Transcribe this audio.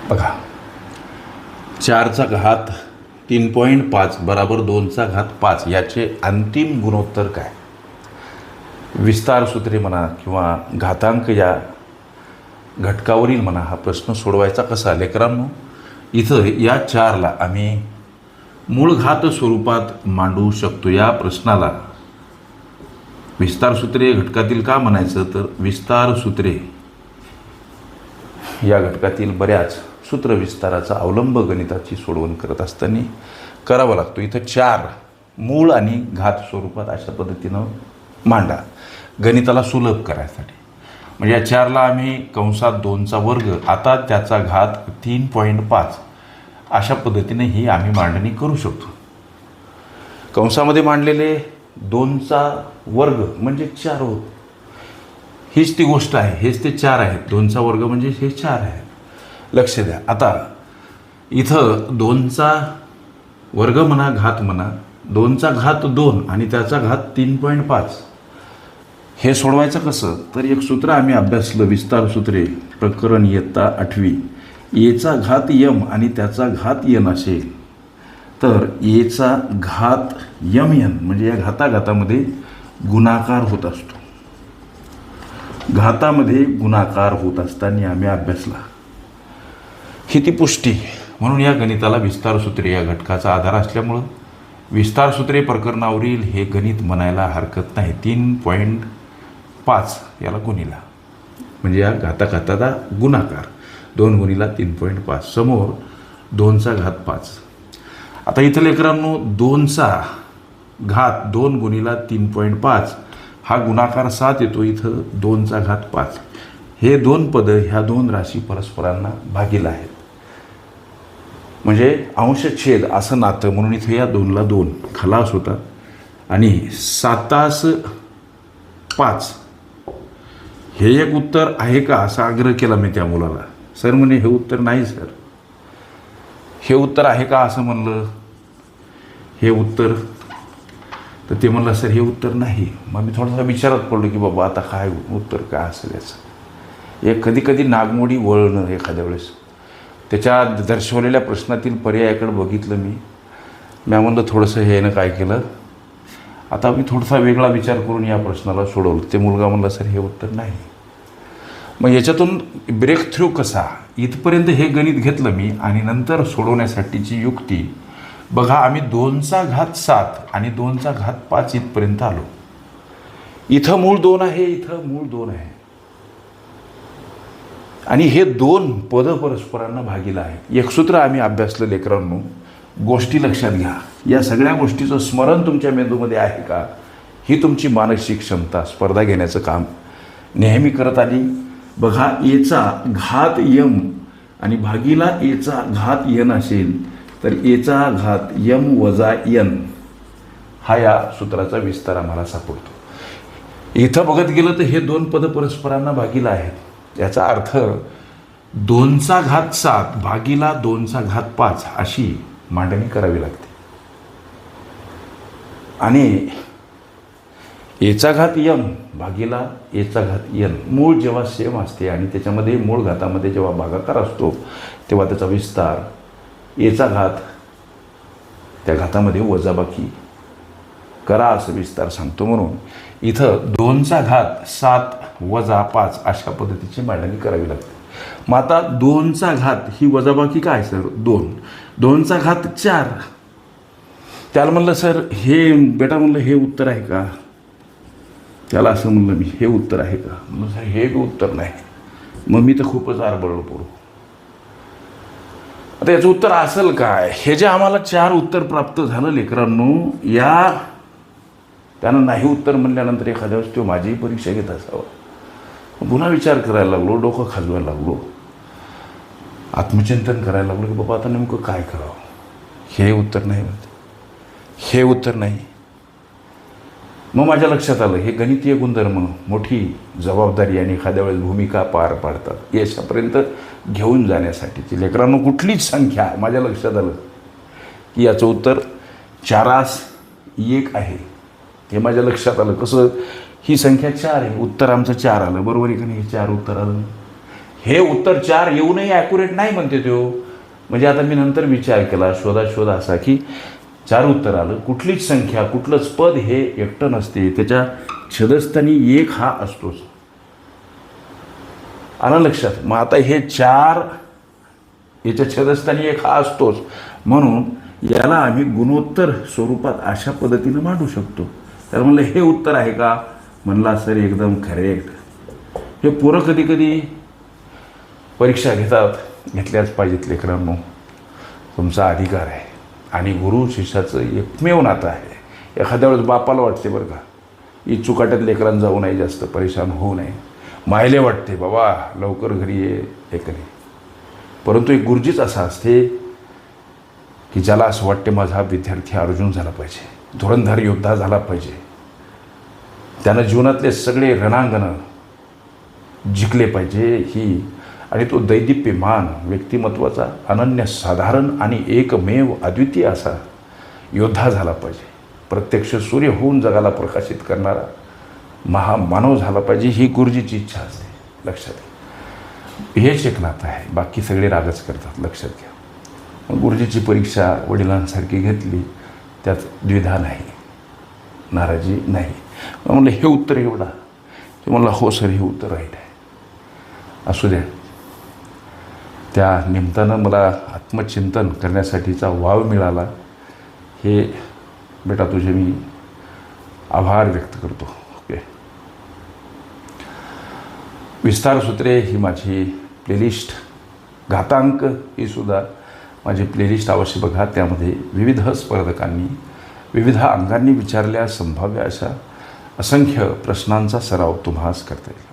बघा, 4चा घात 3.5 बराबर 2चा घात 5 याचे अंतिम गुणोत्तर काय? विस्तार सूत्रे म्हणा किंवा घातांक या घटकावरील म्हणा, हा प्रश्न सोडवायचा कसा लेकरांनो? इथं या 4ला आम्ही मूळ घात स्वरूपात मांडू शकतो. या प्रश्नाला विस्तार सूत्रे घटकातील का म्हणायचं, तर विस्तार सूत्रे या घटकातील बऱ्याच सूत्र विस्ताराचा अवलंब गणिताची सोडवण करत असताना करावा लागतो. इथं 4 मूळ आणि घात स्वरूपात अशा पद्धतीनं मांडा गणिताला सुलभ करायसाठी. म्हणजे या 4ला आम्ही कंसात 2चा वर्ग, आता त्याचा घात 3.5 अशा पद्धतीने ही आम्ही मांडणी करू शकतो. कंसामध्ये मांडलेले 2चा वर्ग म्हणजे 4 होत. हीच ती गोष्ट आहे, हेच ते 4 आहेत. 2चा वर्ग म्हणजे हे 4 आहे. लक्ष द्या. आता इथं 2चा वर्ग म्हणा, घात म्हणा, 2चा घात 2 आणि त्याचा घात 3.5 हे सोडवायचं कसं, तर एक सूत्र आम्ही अभ्यासलं, विस्तार सूत्रे प्रकरण इयत्ता 8वी. एचा घात यम आणि त्याचा घात यन असेल तर एचा घात यम यन म्हणजे या घाताघातामध्ये गुणाकार होत असतो. घातामध्ये गुणाकार होत असताना आम्ही अभ्यासला. ही ती पुष्टी. म्हणून या गणिताला विस्तार सूत्रे या घटकाचा आधार असल्यामुळं विस्तार सूत्रे प्रकरणावरील हे गणित म्हणायला हरकत नाही. 3.5 याला गुणिला म्हणजे या घाताघाताचा गुणाकार. 2 गुणिला 3.5 समोर 2चा घात 5. आता इथं लेकरांनो 2चा घात 2 गुणिला 3.5 हा गुणाकार 7 येतो. इथं 2चा घात 5. हे 2 पदं ह्या 2 राशी परस्परांना भागीला आहेत. म्हणजे अंश छेद असं नातं. म्हणून इथं या 2ला 2 खलास होता आणि 7 5 हे एक उत्तर आहे का असा आग्रह केला मी त्या मुलाला. सर म्हणे हे उत्तर नाही सर. हे उत्तर आहे का असं म्हणलं. हे उत्तर, तर ते म्हणलं सर हे उत्तर नाही. मग मी थोडासा विचारात पडलो की बाबा आता काय उत्तर काय असेल याचं. एक कधी कधी नागमोडी वळणं एखाद्या वेळेस त्याच्या दर्शवलेल्या प्रश्नातील पर्यायाकडे बघितलं मी म्हणलं थोडंसं हेनं काय केलं, आता मी थोडासा वेगळा विचार करून या प्रश्नाला सोडवलं. ते मुलगा म्हणला सर हे उत्तर नाही. मग याच्यातून ब्रेक थ्रू कसा, इथपर्यंत हे गणित घेतलं मी आणि नंतर सोडवण्यासाठीची युक्ती बघा. आम्ही 2चा घात 7 आणि 2चा घात 5 इथपर्यंत आलो. इथं मूळ 2 आहे, इथं मूळ 2 आहे आणि हे 2 पदं परस्परांना भागीला आहेत. एक सूत्र आम्ही अभ्यासलं लेकरांनो. गोष्टी लक्षात घ्या. या सगळ्या गोष्टीचं स्मरण तुमच्या मेंदूमध्ये आहे का, ही तुमची मानसिक क्षमता स्पर्धा घेण्याचं काम नेहमी करत आली. बघा, एचा घात यम आणि भागीला एचा घात यन असेल तर एचा घात यम वजा यन हा या सूत्राचा विस्तार आम्हाला सापडतो. इथं बघत गेलं तर हे 2 पदं परस्परांना भागीला आहेत. याचा अर्थ 2चा घात 7 भागीला 2चा घात 5 अशी मांडणी करावी लागते. आणि एचा घात यम भागीला एचा घात यन मूळ जेव्हा सेम असते आणि त्याच्यामध्ये मूळ घातामध्ये जेव्हा भागाकार असतो तेव्हा त्याचा विस्तार एचा घात त्या घातामध्ये वजाबाकी करा असं विस्तार सांगतो. म्हणून इथं 2चा घात 7 वजा 5 अशा पद्धतीची मांडणी करावी लागते. मग आता 2चा घात ही वजाबाकी काय सर 2. 2चा घात 4. त्याला म्हणलं सर हे बेटा म्हणलं हे उत्तर आहे का. त्याला असं म्हणलं मी हे उत्तर आहे का. म्हणलं सर हे उत्तर नाही. मग मी तर खूपच आरबळलो पडू. आता याचं उत्तर असेल काय. हे जे आम्हाला 4 उत्तर प्राप्त झालं लेकरांनो, या त्यानं नाही उत्तर म्हणल्यानंतर एखाद्या वेळेस तो माझीही परीक्षा घेत असावा. पुन्हा विचार करायला लागलो, डोकं खाजवायला लागलो, आत्मचिंतन करायला लागलो की बाबा आता नेमकं काय करावं. हे उत्तर नाही म्हणते, हे उत्तर नाही. मग माझ्या लक्षात आलं हे गणितीय गुणधर्म मोठी जबाबदारी आणि एखाद्या वेळेस भूमिका पार पाडतात. याच्यापर्यंत घेऊन जाण्यासाठीची लेकरांनो कुठलीच संख्या माझ्या लक्षात आलं की याचं उत्तर 4 आहे. हे माझ्या लक्षात आलं. कसं, ही संख्या 4 आहे, उत्तर आमचं 4 आलं. बरोबर आहे का नाही. 4 उत्तर आलं. हे उत्तर 4 येऊनही ॲक्युरेट नाही म्हणते तो. म्हणजे आता मी नंतर विचार केला, शोध असा की 4 उत्तर आलं. कुठलीच संख्या, कुठलंच पद हे एकटं नसते, त्याच्या छेदस्थानी 1 हा असतोच. आलं लक्षात. मग आता हे 4 याच्या छेदस्थानी 1 हा असतोच, म्हणून याला आम्ही गुणोत्तर स्वरूपात अशा पद्धतीनं मांडू शकतो. तर म्हणलं हे उत्तर आहे का? म्हणला सर एकदम करेक्ट. हे पोरं कधी कधी परीक्षा घेतल्याच पाहिजेत लेकरांनो. तुमचा अधिकार आहे आणि गुरु शिष्याचं एकमेव नातं आहे. एखाद्या वेळेस बापाला वाटते बरं का, ही चुकाट्यात लेकरांना जाऊ नये, जास्त परेशान होऊ नये. मायले वाटते बाबा लवकर घरी ये, एक नाही. परंतु एक गुरुजीच असा असते की ज्याला असं वाटते माझा विद्यार्थी अर्जुन झाला पाहिजे, धुरंधर योद्धा झाला पाहिजे, त्यानं जीवनातले सगळे रणांगणं जिंकले पाहिजे ही, आणि तो दैदिप्यमान व्यक्तिमत्वाचा अनन्यसाधारण आणि एकमेव अद्वितीय असा योद्धा झाला पाहिजे, प्रत्यक्ष सूर्य होऊन जगाला प्रकाशित करणारा महामानव झाला पाहिजे, ही गुरुजीची इच्छा असते. लक्षात घ्या. हेच एक नातं आहे, बाकी सगळे रागच करतात. लक्षात घ्या. मग गुरुजीची परीक्षा वडिलांसारखी घेतली, त्यात द्विधा नाही, नाराजी नाही. मग म्हणलं हे उत्तर एवढा. ते म्हणलं हो सर हे उत्तर राईट आहे. असू द्या. त्या निमित्तानं मला आत्मचिंतन करण्यासाठीचा वाव मिळाला. हे बेटा तुझे मी आभार व्यक्त करतो. ओके. विस्तारसूत्रे ही माझी प्लेलिस्ट, घातांक ही सुद्धा माझी प्लेलिस्ट अवश्य बघा. त्यामध्ये विविध स्पर्धकांनी विविध अंगांनी विचारलेल्या संभाव्य अशा असंख्य प्रश्नांचा सराव तुम्हास करता येईल.